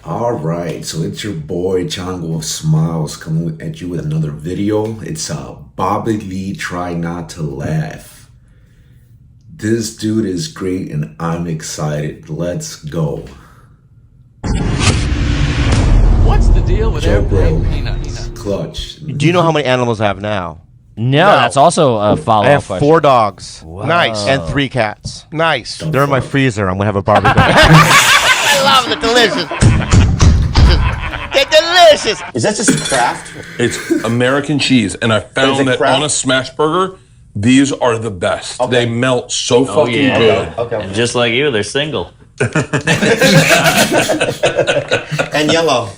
All right, so it's your boy Chango Smiles coming at you with another video. It's Bobby Lee Try Not to Laugh. This dude is great and I'm excited. Let's go. What's the deal with Joe airplane Bro, peanuts? Clutch. Do you know how many animals I have now? No, that's also a I follow-up have question. 4 dogs. Nice. And 3 cats. Nice. They're in my freezer. I'm gonna have a barbecue. I love them. They're delicious. They're delicious. Is that just Kraft? It's American cheese, and I found that Kraft? on a smash burger, these are the best. Okay. They melt so fucking yeah. good. Okay. And just like you, they're single. And yellow.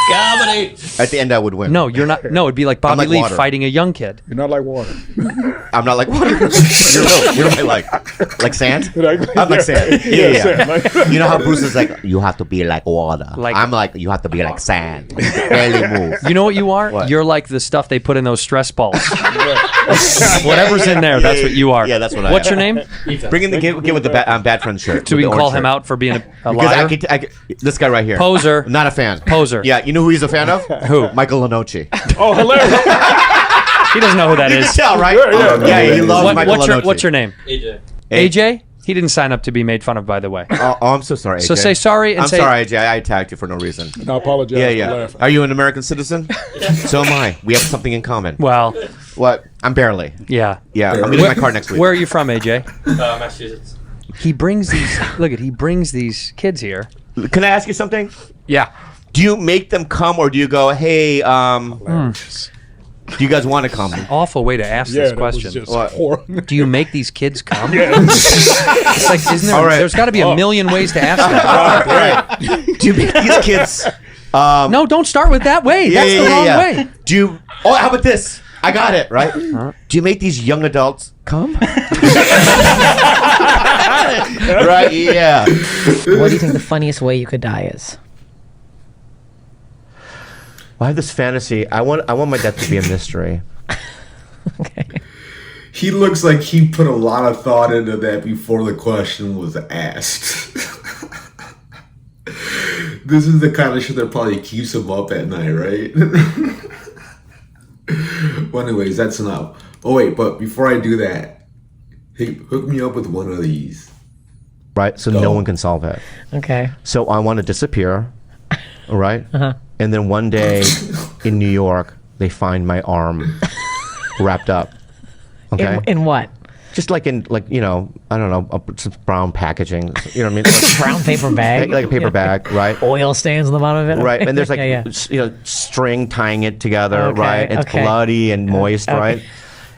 Comedy. At the end, I would win. No, you're not. No, it'd be like Bobby like Lee water. fighting a young kid. You're not like water. I'm not like water. What am I like sand? I'm like sand. Yeah. You know how Bruce is like, you have to be like water. Like- I'm like, you have to be like sand. Barely move. You know what you are? What? You're like the stuff they put in those stress balls. Whatever's in there, that's what you are. Yeah, that's what I What's am. your name? Bring in the kid with the bad friend shirt. So we with can the call orange him shirt. out for being a Because liar. this guy right here. Poser. Not a fan. Poser. Yeah, you know who he's a fan of? Who? Michael Lenoci. Oh, hilarious. He doesn't know who that You is. can tell, right? Yeah, he loves What- Michael what's your Lenoci. What's your name? AJ. AJ. He didn't sign up to be made fun of, by the way. Oh, I'm so sorry, AJ. So say sorry and I'm say- sorry, AJ. I attacked you for no reason. I apologize Yeah, for yeah. laughing. Are you an American citizen? So am I. We have something in common. Well, What? I'm barely. yeah. Yeah, I'm getting my car next week. Where are you from, AJ? Massachusetts. He brings these. Look at. He brings these kids here. Can I ask you something? Yeah. Do you make them come, or do you go, hey, do you guys want to come? Awful way to ask Yeah, this that was question. just What? horrible. Do you make these kids come? It's like, isn't there? All right. There's got to be a million ways to ask that. Right. Do you make these kids? No, don't start with that way. That's the wrong way. Do you? Oh, how about this? I got it right. Do you make these young adults come? Right? Yeah. What do you think the funniest way you could die is? I have this fantasy. I want my death to be a mystery. Okay. He looks like he put a lot of thought into that before the question was asked. This is the kind of shit that probably keeps him up at night, right? Well, anyways, that's enough. Oh, wait, but before I do that, hey, hook me up with one of these. Right. So Go. no one can solve it. Okay. So I want to disappear. All right. And then one day in New York, they find my arm wrapped up. Okay. In what? Just like in I don't know, some brown packaging. You know what I mean? Like, Brown paper bag. like a paper bag, right? Oil stains on the bottom of it. Right, and there's like yeah. string tying it together, Okay, right? It's okay. bloody and moist, okay. right?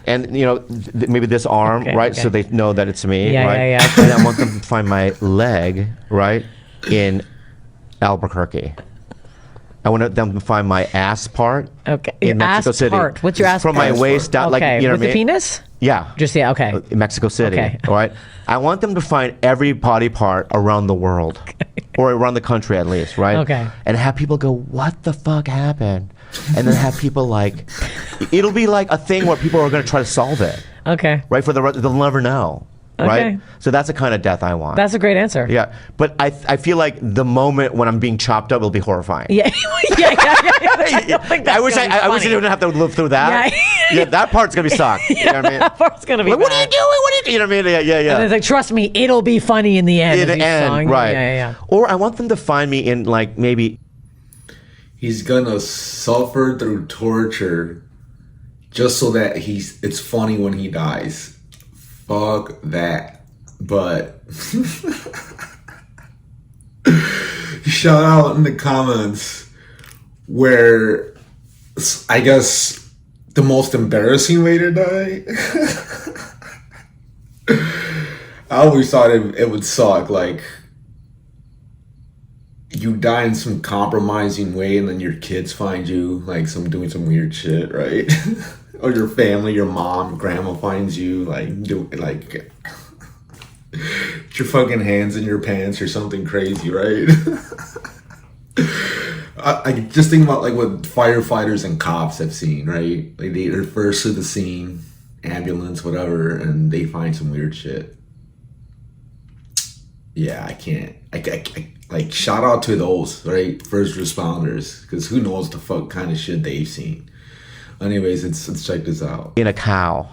And maybe this arm, Okay, right? okay. So they know that it's me, Yeah, right? yeah, yeah. And I want them to find my leg, right, in Albuquerque. I want them to find my ass part Okay. in Your Mexico ass City. part. What's your ass From part? my waist down, Okay. like you know With what I the mean? penis? Yeah. Just yeah. Okay. In Mexico City. Okay. All right. I want them to find every body part around the world, or around the country at least, right? Okay. And have people go, "What the fuck happened?" And then have people like, it'll be like a thing where people are going to try to solve it, Okay. right? They'll never know, right? Okay. So that's the kind of death I want. That's a great answer. Yeah, but I feel like the moment when I'm being chopped up will be horrifying. Yeah. yeah. I don't think that's I wish gonna be I wish I funny. didn't have to live through that. Yeah. Yeah, that part's gonna be sucked. You know what I mean? That part's gonna be. Like, what are you bad. doing? What are you doing? You know what I mean? Yeah, yeah. And it's like, trust me, it'll be funny in the end. In as the he's end, sawing. right? Yeah, yeah, Or I want them to find me in like maybe He's gonna suffer through torture just so that it's funny when he dies. Fuck that. But shout out in the comments where I guess the most embarrassing way to die. I always thought it would suck, like you die in some compromising way and then your kids find you like doing some weird shit, right? Or your family, your mom, grandma finds you like your fucking hands in your pants or something crazy, right? I just think about like what firefighters and cops have seen, right? Like they're first to the scene, ambulance, whatever, and they find some weird shit. Yeah, I can't. Like, shout out to those, right? First responders, because who knows the fuck kind of shit they've seen. Anyways, let's check this out. In a cow.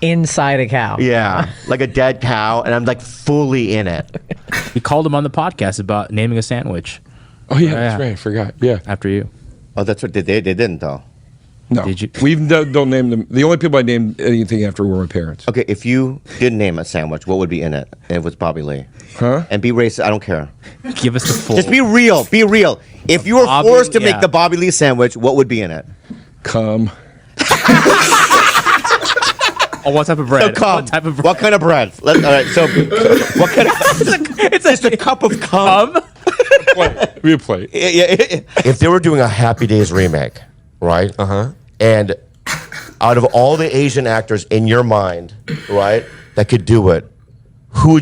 Inside a cow. Yeah, like a dead cow, and I'm like fully in it. We called him on the podcast about naming a sandwich. Oh yeah, that's right. I forgot. Yeah. After you. Oh, that's what they didn't though. No. Did you? We don't name them. The only people I named anything after were my parents. Okay, if you did name a sandwich, what would be in it? And it was Bobby Lee. Huh? And be racist. I don't care. Give us the full. Just be real. Be real. If you were Bobby, forced to yeah. make the Bobby Lee sandwich, what would be in it? Come. Oh, what type of bread? So cum. What type of bread? What kind of bread? All right. So, what kind of? It's just a cup of cum. Be a plate. If they were doing a Happy Days remake, right? And out of all the Asian actors in your mind, right, that could do it, who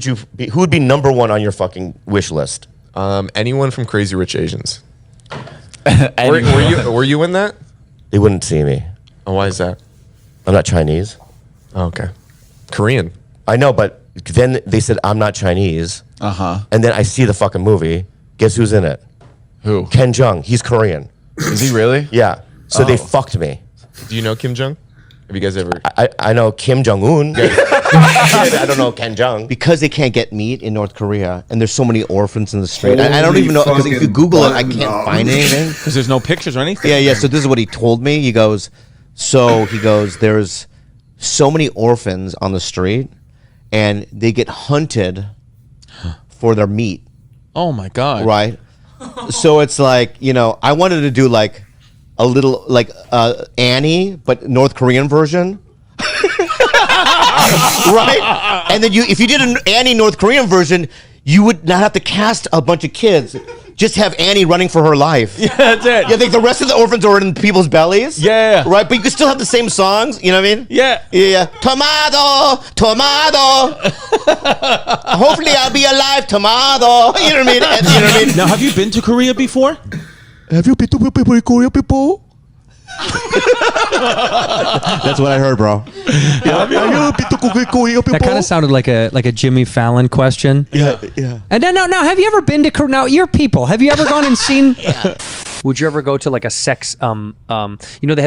would be number one on your fucking wish list? Anyone from Crazy Rich Asians. Were you in that? They wouldn't see me. Oh, why is that? I'm not Chinese. Oh, okay. Korean. I know, but then they said I'm not Chinese. And then I see the fucking movie. Guess who's in it? Who? Ken Jeong. He's Korean. Is he really? Yeah. So they fucked me. Do you know Kim Jong? Have you guys ever? I know Kim Jong Un. I don't know Ken Jeong. Because they can't get meat in North Korea, and there's so many orphans in the street. I don't even know, because if you Google it, I can't find anything. Because there's no pictures or anything. Yeah. So this is what he told me. He goes, there's so many orphans on the street, and they get hunted for their meat. Oh my God. Right. So it's like, I wanted to do like a little like Annie, but North Korean version. Right? And then if you did an Annie North Korean version, you would not have to cast a bunch of kids. Just have Annie running for her life. Yeah, that's it. Yeah, like the rest of the orphans are in people's bellies. Yeah. Right? But you can still have the same songs, you know what I mean? Yeah. Yeah. Tomato. Hopefully I'll be alive, tomato. You know what I mean? And, you know what I mean? Now, have you been to Korea before? Have you been to Korea, people? That's what I heard, bro. That kind of sounded like a Jimmy Fallon question. Yeah. And then now, have you ever been to Korea? Now, you're people. Have you ever gone and seen? Would you ever go to like a sex? They have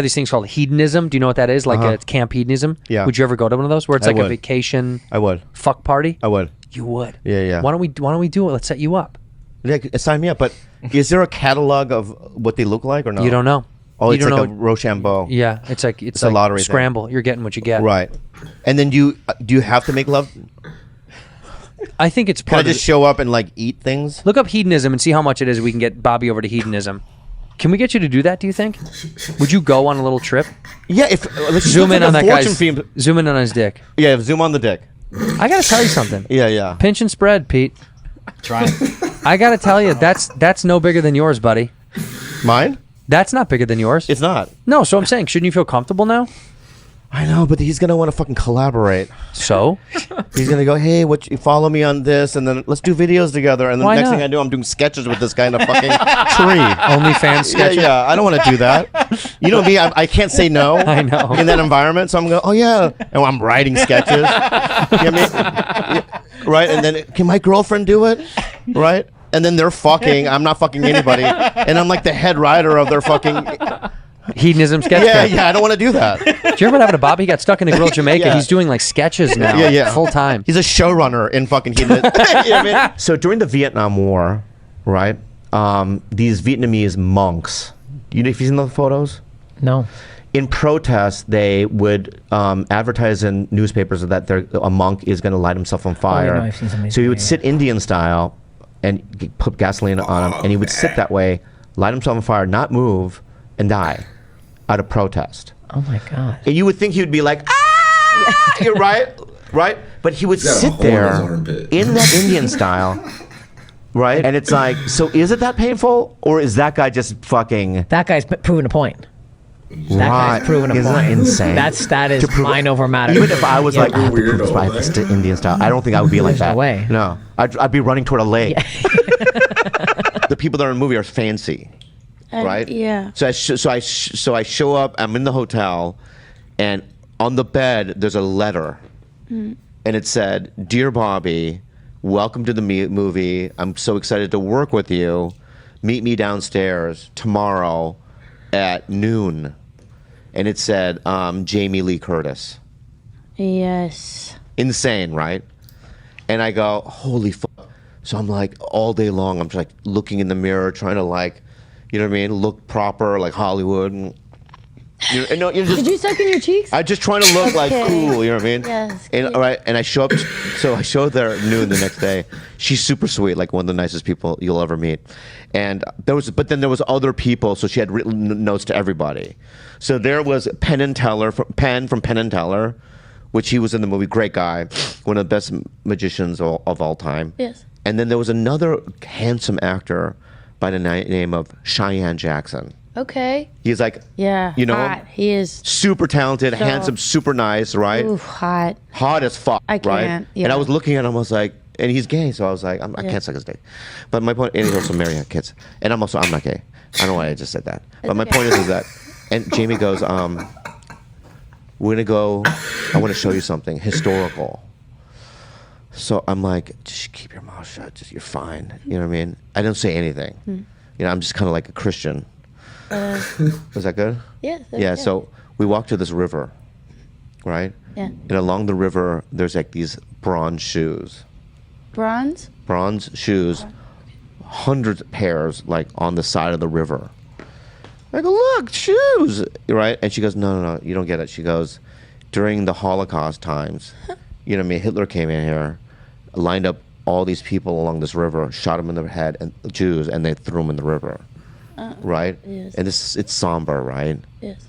these things called hedonism. Do you know what that is? Like a camp hedonism. Yeah. Would you ever go to one of those where it's like a vacation? I would. Fuck party. I would. You would. Yeah. Why don't we do it? Let's set you up. Yeah, sign me up. But is there a catalog of what they look like or no? You don't know. Oh, You it's don't like know. a Rochambeau. Yeah, it's like a lottery thing. scramble. You're getting what you get. Right. And then do you have to make love? I think it's Can I part of just show up and like eat things? Look up hedonism and see how much it is we can get Bobby over to hedonism. Can we get you to do that, do you think? Would you go on a little trip? Yeah, if let's Zoom in on that guy's theme. zoom in on his dick. Yeah, zoom on the dick. I gotta tell you something. Yeah. Pinch and spread, Pete. Try it. I gotta tell you, that's no bigger than yours, buddy. Mine? That's not bigger than yours. It's not. No, so I'm saying, shouldn't you feel comfortable now? I know, but he's gonna want to fucking collaborate. So? He's gonna go, hey, you follow me on this, and then let's do videos together. And then Why the next not? thing I do, I'm doing sketches with this guy in a fucking tree. OnlyFans sketches? Yeah, I don't want to do that. You know me, I can't say no. I know. In that environment, so I'm going, oh yeah, and I'm writing sketches. You know what I mean? Yeah, right, and then can my girlfriend do it? Right, and then they're fucking. I'm not fucking anybody, and I'm like the head writer of their fucking. Hedonism sketch. Yeah, I don't want to do that. Did you ever happen to Bobby? He got stuck in a grill Jamaica. Yeah. He's doing like sketches now. Yeah. Full time. He's a showrunner in fucking Hedonism. You know what I mean? So during the Vietnam War, right? These Vietnamese monks. If you've seen the photos. No. In protest, they would advertise in newspapers that a monk is going to light himself on fire. I've seen something. So he would sit Indian style and put gasoline on him, and he would sit that way, light himself on fire, not move, and die out of protest. Oh my God. And you would think he would be like, ah! You're right? But he would sit there in that Indian style, right? And it's like, so is it that painful, or is that guy just fucking... That guy's proving a point. That Right. guy's proving a Isn't point. that insane? That is mind over matter. Even if I was Yeah. like, I have to prove this by the Indian style, I don't think I would be like There's that. no way. No. I'd be running toward a lake. The people that are in the movie are fancy, right? Yeah. So I show up, I'm in the hotel, and on the bed, there's a letter. And it said, Dear Bobby, welcome to the movie. I'm so excited to work with you. Meet me downstairs tomorrow at noon. And it said Jamie Lee Curtis. Yes. Insane, right? And I go, holy fuck. So I'm like, all day long, I'm just like looking in the mirror, trying to like, you know what I mean, look proper, like Hollywood. And, you're just, Did you suck in your cheeks? I'm just trying to look like Okay. cool, you know what I mean? Yes. And all right, and I show up, so I show there at noon the next day. She's super sweet, like one of the nicest people you'll ever meet. And but then there was other people, so she had written notes to everybody. So there was Penn from Penn and Teller, which he was in the movie, great guy, one of the best magicians of all time. Yes. And then there was another handsome actor by the name of Cheyenne Jackson. Okay. He's like, Yeah. you know, hot. He is super talented, So- handsome, super nice, right? oof, hot. Hot as fuck, I right? can't, yeah. And I was looking at him, I was like, and he's gay, so I was like, I can't suck his dick. But my point, and he's also married, had kids. And I'm not gay. I don't know why I just said that. But my point is that, and Jamie goes, we're gonna go, I want to show you something historical. So I'm like, just keep your mouth shut, you're fine. You know what I mean? I don't say anything. You know, I'm just kind of like a Christian. Was that good? Yes. Yeah, so we walked to this river, right? Yeah. And along the river, there's like these bronze shoes. Bronze? Bronze shoes, hundreds of pairs, like on the side of the river. I go, look, shoes, right? And she goes, no, you don't get it. She goes, during the Holocaust times, you know what I mean? Hitler came in here, lined up all these people along this river, shot them in the head, and Jews, and they threw them in the river. Right? Yes. And it's somber, right? Yes.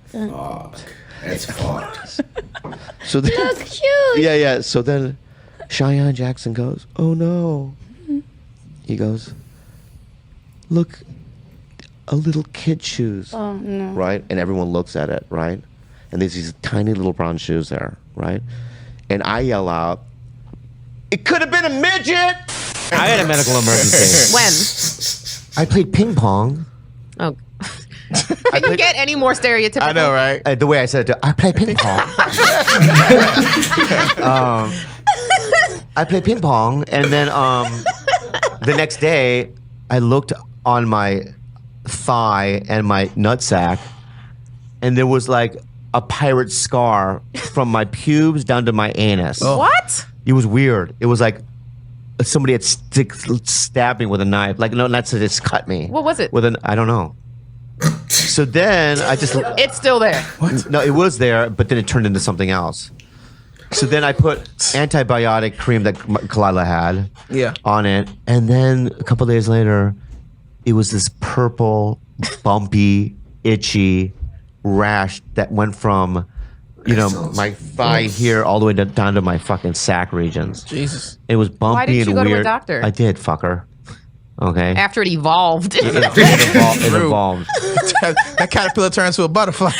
Fuck. That's fucked. So then, Look, shoes. yeah. So then, Cheyenne Jackson goes, "Oh no!" He goes, "Look, a little kid shoes." Oh no. Right? And everyone looks at it, right? And there's these tiny little brown shoes there, right? And I yell out, "It could have been a midget!" I had a medical emergency. When? I played ping pong. Oh. Can you get any more stereotypical? I know, right? The way I said it, I play ping pong. I play ping pong, and then the next day, I looked on my thigh and my nutsack, and there was like a pirate scar from my pubes down to my anus. What? It was weird. It was like somebody had stabbed me with a knife. Like, no, not to just cut me. What was it? I don't know. So then I just... It's still there. No, it was there, but then it turned into something else. So then I put antibiotic cream that Kalila had on it. And then a couple days later, it was this purple, bumpy, itchy rash that went from, you know, my thigh here all the way down to my fucking sack regions. Jesus. It was bumpy Why didn't you and go to a weird. doctor? I did, fucker. Okay. After it evolved. It evolved. That caterpillar turns to a butterfly.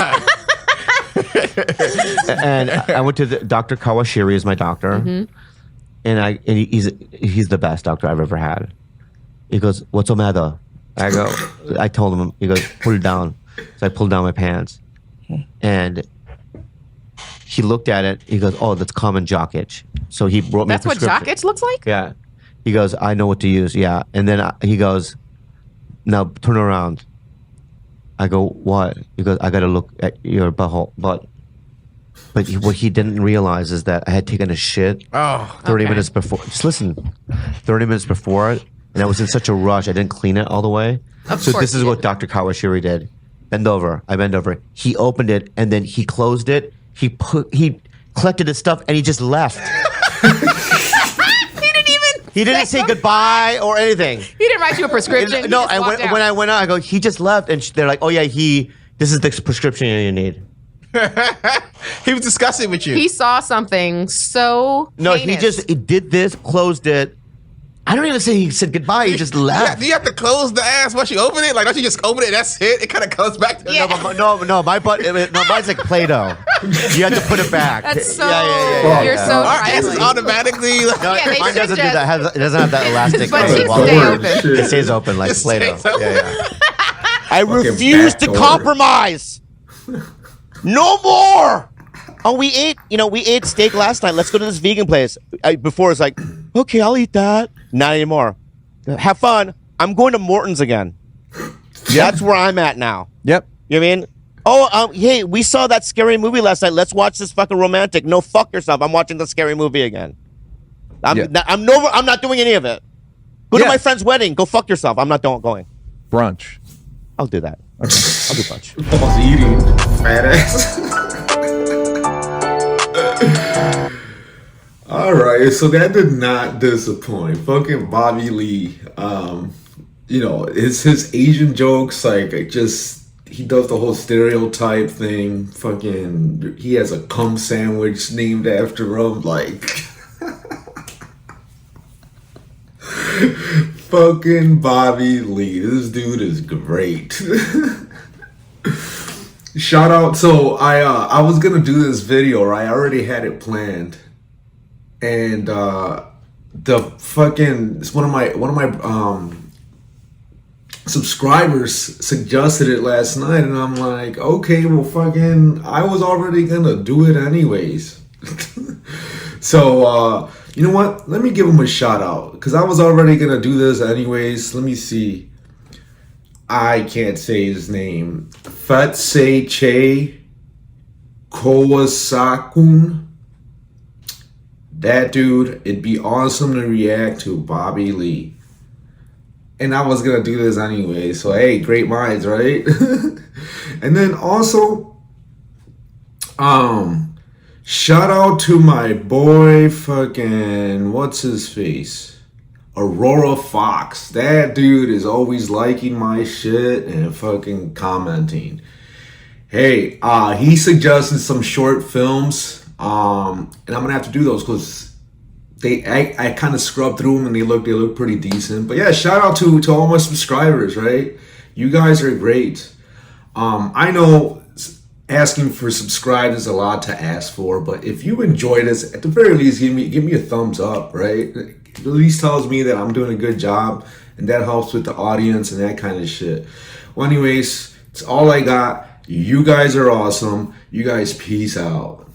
And I went to Dr. Kawashiri is my doctor, and he's the best doctor I've ever had. He goes, "What's the matter?" I told him. He goes, "Pull it down." So I pulled down my pants, and he looked at it. He goes, "Oh, that's common jock itch." So he brought me. That's what jock itch looks like? Yeah. He goes, "I know what to use." Yeah, and then he goes, "Now turn around." I go, "What?" He goes, "I got to look at your butthole." But what he didn't realize is that I had taken a shit 30 minutes before. Just listen, 30 minutes before it, and I was in such a rush, I didn't clean it all the way. So this is what Dr. Kawashiri did. Bend over. I bend over. He opened it, and then he closed it. He collected his stuff, and he just left. He didn't say goodbye or anything. He didn't write you a prescription. No, and when I went out, I go, he just left, and they're like, "Oh yeah, this is the prescription you need." He was discussing with you. He saw something so No, heinous. he did this, closed it. I don't even say he said goodbye. He just left. Do you have to close the ass once you open it? Like, don't you just open it and that's it? It kind of comes back to No, my butt. No, mine's like Play-Doh. You have to put it back. That's so. Yeah. You're so. Our ass is automatically. Like, No, Yeah, they mine should doesn't do just- that. It doesn't have that elastic. But thing. you Well, stay it- open. It stays open like It Play-Doh. stays open. Yeah. I refuse to compromise. No more. Oh, we ate steak last night. Let's go to this vegan place. Before it's like, Okay, I'll eat that. Not anymore. Have fun. I'm going to Morton's again. That's where I'm at now. Yep. You know what I mean? Oh, hey, we saw that scary movie last night. Let's watch this fucking romantic. No, fuck yourself. I'm watching the scary movie again. I'm not doing any of it. Go to my friend's wedding. Go fuck yourself. I'm not going. Brunch. I'll do that. Okay. I'll do brunch. Paul's eating, fat ass. All right, so that did not disappoint. Fucking Bobby Lee. His Asian jokes, like, he does the whole stereotype thing. Fucking, he has a cum sandwich named after him. Like, fucking Bobby Lee. This dude is great. Shout out. So I was gonna do this video, right? I already had it planned, and it's one of my subscribers suggested it last night, and I'm like, okay, well, fucking, I was already gonna do it anyways. So you know what? Let me give him a shout out, because I was already gonna do this anyways. Let me see. I can't say his name. Fetsei Kawasakun. That dude, it'd be awesome to react to Bobby Lee. And I was gonna do this anyway, so hey, great minds, right? And then also, shout out to my boy, fucking, what's his face? Aurora Fox. That dude is always liking my shit and fucking commenting. Hey, he suggested some short films, and I'm gonna have to do those because I kind of scrubbed through them and they look pretty decent. But yeah, shout out to all my subscribers, right? You guys are great. I know asking for subscribe is a lot to ask for, but if you enjoy this, at the very least, give me a thumbs up, right? It at least tells me that I'm doing a good job, and that helps with the audience and that kind of shit. Well, anyways, it's all I got. You guys are awesome. You guys peace out.